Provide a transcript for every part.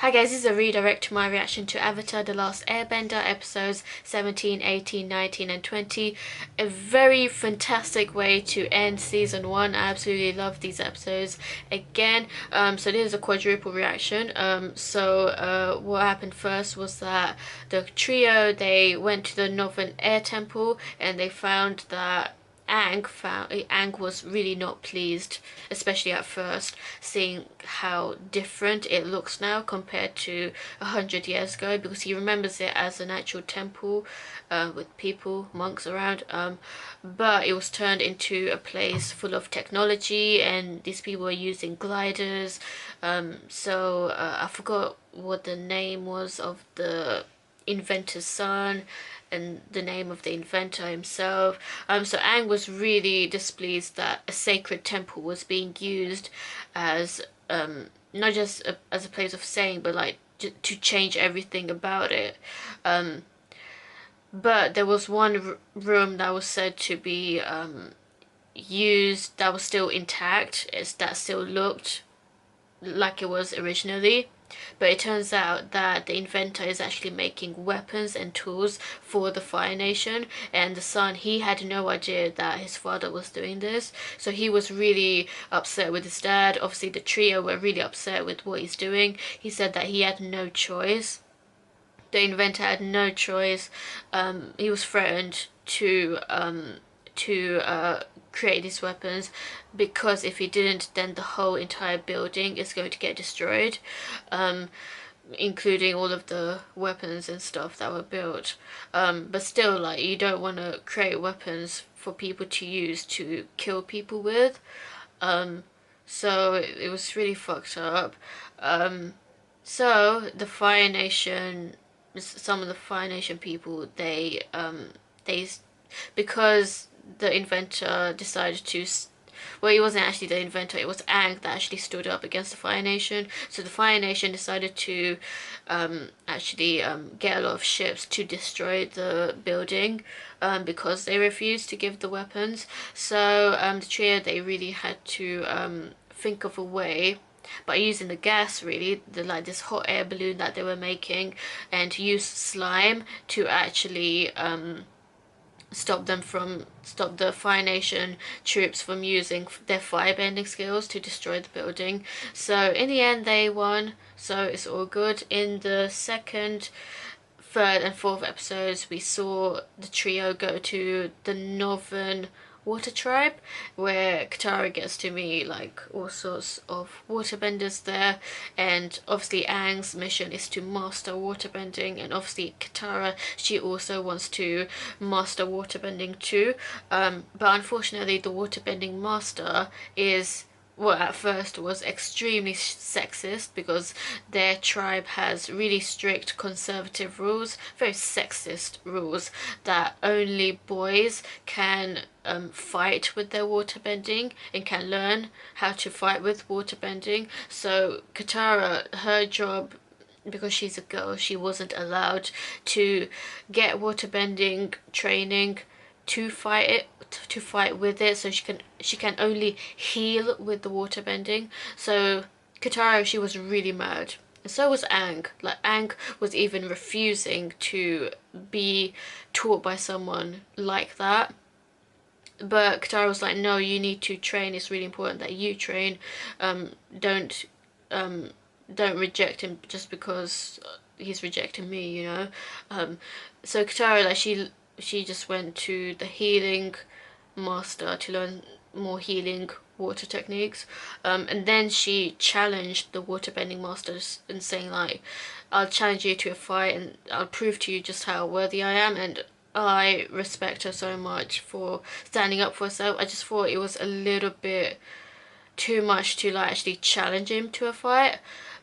Hi guys, this is a redirect to my reaction to Avatar The Last Airbender episodes 17, 18, 19 and 20. A very fantastic way to end season 1. I absolutely love these episodes again. So this is a quadruple reaction. What happened first was that the trio, they went to the Northern Air Temple and they found that Aang was really not pleased, especially at first, seeing how different it looks now compared to 100 years ago, because he remembers it as an actual temple with people, monks around, but it was turned into a place full of technology and these people were using gliders. I forgot what the name was of the inventor's son and the name of the inventor himself. So Aang was really displeased that a sacred temple was being used as not just as a place of saying, but like to change everything about it. But there was one room that was said to be used that was still intact, that still looked like it was originally. But it turns out that the inventor is actually making weapons and tools for the Fire Nation, and the son, he had no idea that his father was doing this, so he was really upset with his dad. Obviously the trio were really upset with what he's doing. He said that he had no choice. The inventor had no choice. He was threatened to create these weapons, because if he didn't, then the whole entire building is going to get destroyed, including all of the weapons and stuff that were built. But still, like, you don't want to create weapons for people to use to kill people with. So it was really fucked up. So the Fire Nation, some of the Fire Nation people, they because the inventor decided to, well, it wasn't actually the inventor, it was Aang that actually stood up against the Fire Nation. So the Fire Nation decided to get a lot of ships to destroy the building, because they refused to give the weapons. So the trio, they really had to think of a way by using the gas, really, like this hot air balloon that they were making, and to use slime to actually stop the Fire Nation troops from using their firebending skills to destroy the building. So in the end they won, so it's all good. In the second, third and fourth episodes, we saw the trio go to the Northern Water Tribe, where Katara gets to meet like all sorts of waterbenders there, and obviously Aang's mission is to master waterbending, and obviously Katara, she also wants to master waterbending too, but unfortunately the waterbending master is, well, at first was extremely sexist, because their tribe has really strict conservative rules, very sexist rules, that only boys can fight with their waterbending and can learn how to fight with waterbending. So Katara, her job, because she's a girl, she wasn't allowed to get waterbending training to fight with it, so she can only heal with the waterbending. So Katara, she was really mad, and so was Aang. Like, Aang was even refusing to be taught by someone like that, but Katara was like, no, you need to train, it's really important that you train. Don't reject him just because he's rejecting me, you know. So Katara, like, she just went to the healing master to learn more healing water techniques, and then she challenged the waterbending masters and saying like, I'll challenge you to a fight and I'll prove to you just how worthy I am. And I respect her so much for standing up for herself. I just thought it was a little bit too much to like actually challenge him to a fight,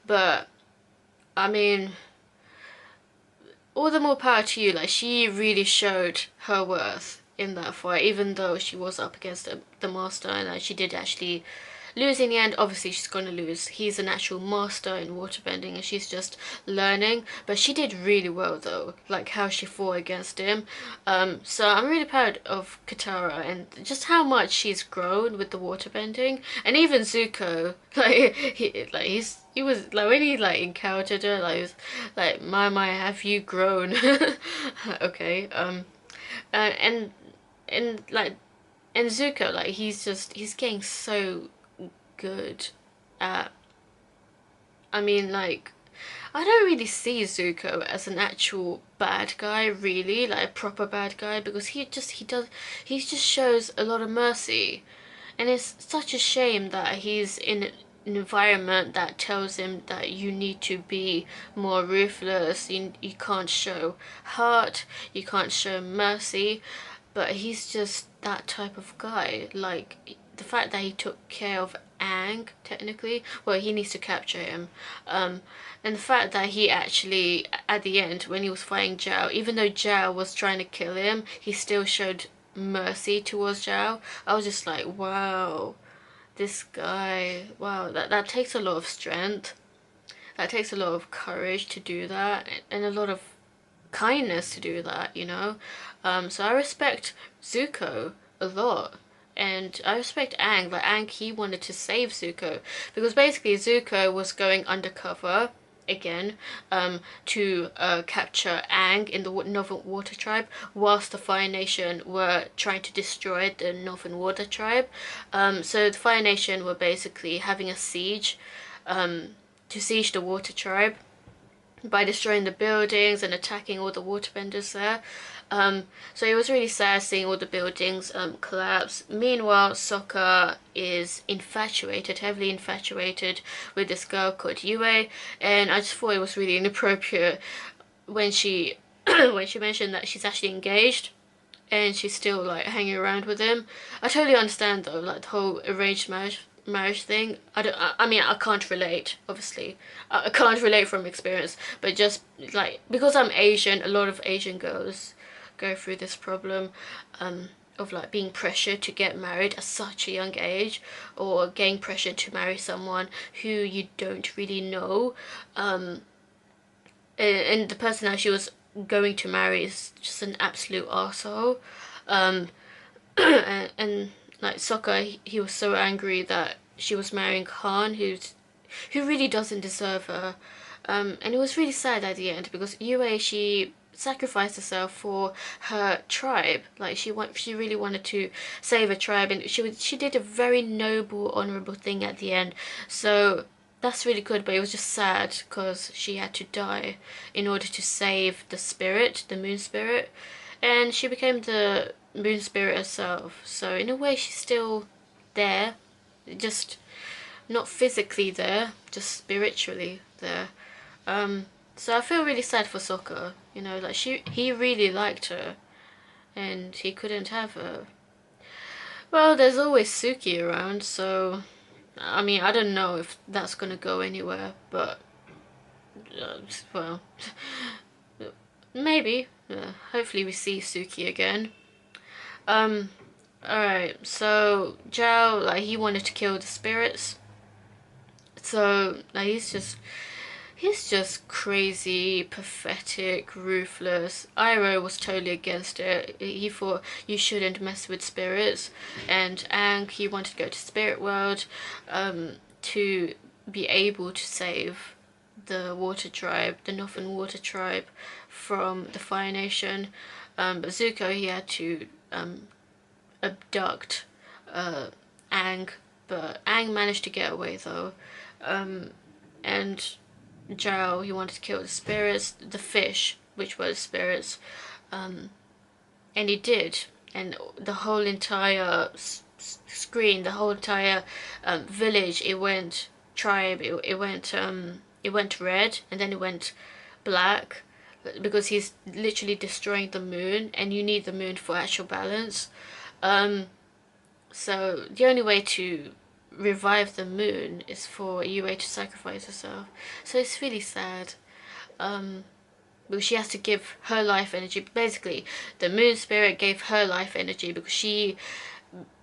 but I mean, all the more power to you. Like, she really showed her worth in that fight, even though she was up against the master, and like, she did actually lose in the end. Obviously she's gonna lose, he's an actual master in waterbending and she's just learning, but she did really well though, like how she fought against him. So I'm really proud of Katara and just how much she's grown with the waterbending. And even Zuko, like he's he was like when he like encountered her, like he was like, my, have you grown? Okay. And and like and Zuko, like he's getting so good at. I mean, like, I don't really see Zuko as an actual bad guy, really, like a proper bad guy, because he just shows a lot of mercy, and it's such a shame that he's in an environment that tells him that you need to be more ruthless. You can't show heart, you can't show mercy, but he's just that type of guy. Like the fact that he took care of Aang, technically, well, he needs to capture him. And the fact that he actually, at the end, when he was fighting Zhao, even though Zhao was trying to kill him, he still showed mercy towards Zhao. I was just like, wow, this guy, wow, that takes a lot of strength. That takes a lot of courage to do that, and a lot of kindness to do that, you know? So I respect Zuko a lot. And I respect Aang. Like Aang, he wanted to save Zuko because basically Zuko was going undercover again to capture Aang in the Northern Water Tribe, whilst the Fire Nation were trying to destroy the Northern Water Tribe. So the Fire Nation were basically having a siege to siege the Water Tribe by destroying the buildings and attacking all the waterbenders there. So it was really sad seeing all the buildings collapse. Meanwhile, Sokka is infatuated, heavily infatuated with this girl called Yue, and I just thought it was really inappropriate when she when she mentioned that she's actually engaged and she's still like hanging around with him. I totally understand though, like the whole arranged marriage thing. I mean, I can't relate, obviously. I can't relate from experience, but just like because I'm Asian, a lot of Asian girls go through this problem of like being pressured to get married at such a young age, or getting pressured to marry someone who you don't really know, and the person that she was going to marry is just an absolute arsehole. And like Sokka, he was so angry that she was marrying Khan, who really doesn't deserve her. And it was really sad at the end because Yue, she sacrificed herself for her tribe. Like she really wanted to save her tribe, and she did a very noble, honorable thing at the end. So that's really good, but it was just sad because she had to die in order to save the spirit, the moon spirit, and she became the moon spirit herself. So in a way, she's still there, just not physically there, just spiritually there. So I feel really sad for Sokka. You know, like he really liked her, and he couldn't have her. Well, there's always Suki around, so I mean, I don't know if that's gonna go anywhere, but well, maybe. Hopefully, we see Suki again. Alright, so Zhao, like, he wanted to kill the spirits. So, like, he's just crazy, pathetic, ruthless. Iroh was totally against it. He thought you shouldn't mess with spirits. And Aang, he wanted to go to Spirit World to be able to save the Water Tribe, the Northern Water Tribe, from the Fire Nation. But Zuko, he had to abduct Aang, but Aang managed to get away though. And Zhao, he wanted to kill the spirits, the fish, which were the spirits, and he did. And the whole entire screen, the whole entire village, it went tribe, it went red, and then it went black, because he's literally destroying the moon, and you need the moon for actual balance. So the only way to revive the moon is for Yue to sacrifice herself. So it's really sad. Because she has to give her life energy. Basically, the moon spirit gave her life energy because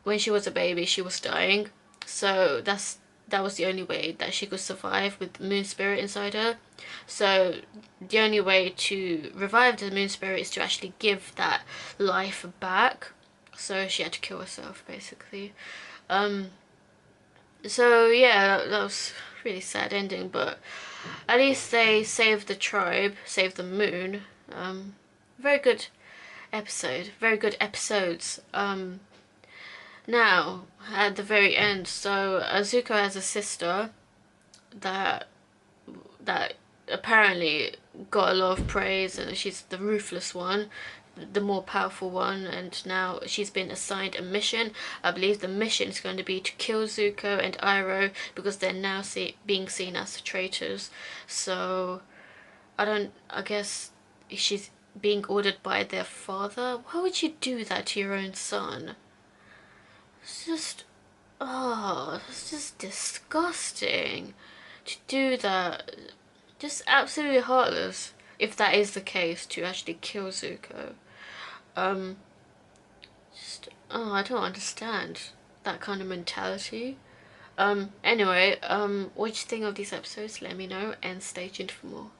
when she was a baby, she was dying. So that was the only way that she could survive with the moon spirit inside her. So the only way to revive the moon spirit is to actually give that life back. So she had to kill herself, basically. So yeah, that was really sad ending, but at least they saved the tribe, saved the moon. Very good episode, very good episodes. Now, at the very end, so Zuko has a sister that apparently got a lot of praise, and she's the ruthless one, the more powerful one, and now she's been assigned a mission. I believe the mission is going to be to kill Zuko and Iroh because they're now being seen as traitors. So I guess she's being ordered by their father. Why would you do that to your own son? It's just, oh, it's just disgusting to do that. Just absolutely heartless, if that is the case, to actually kill Zuko. Just, oh, I don't understand that kind of mentality. Anyway, what do you think of these episodes? Let me know and stay tuned for more.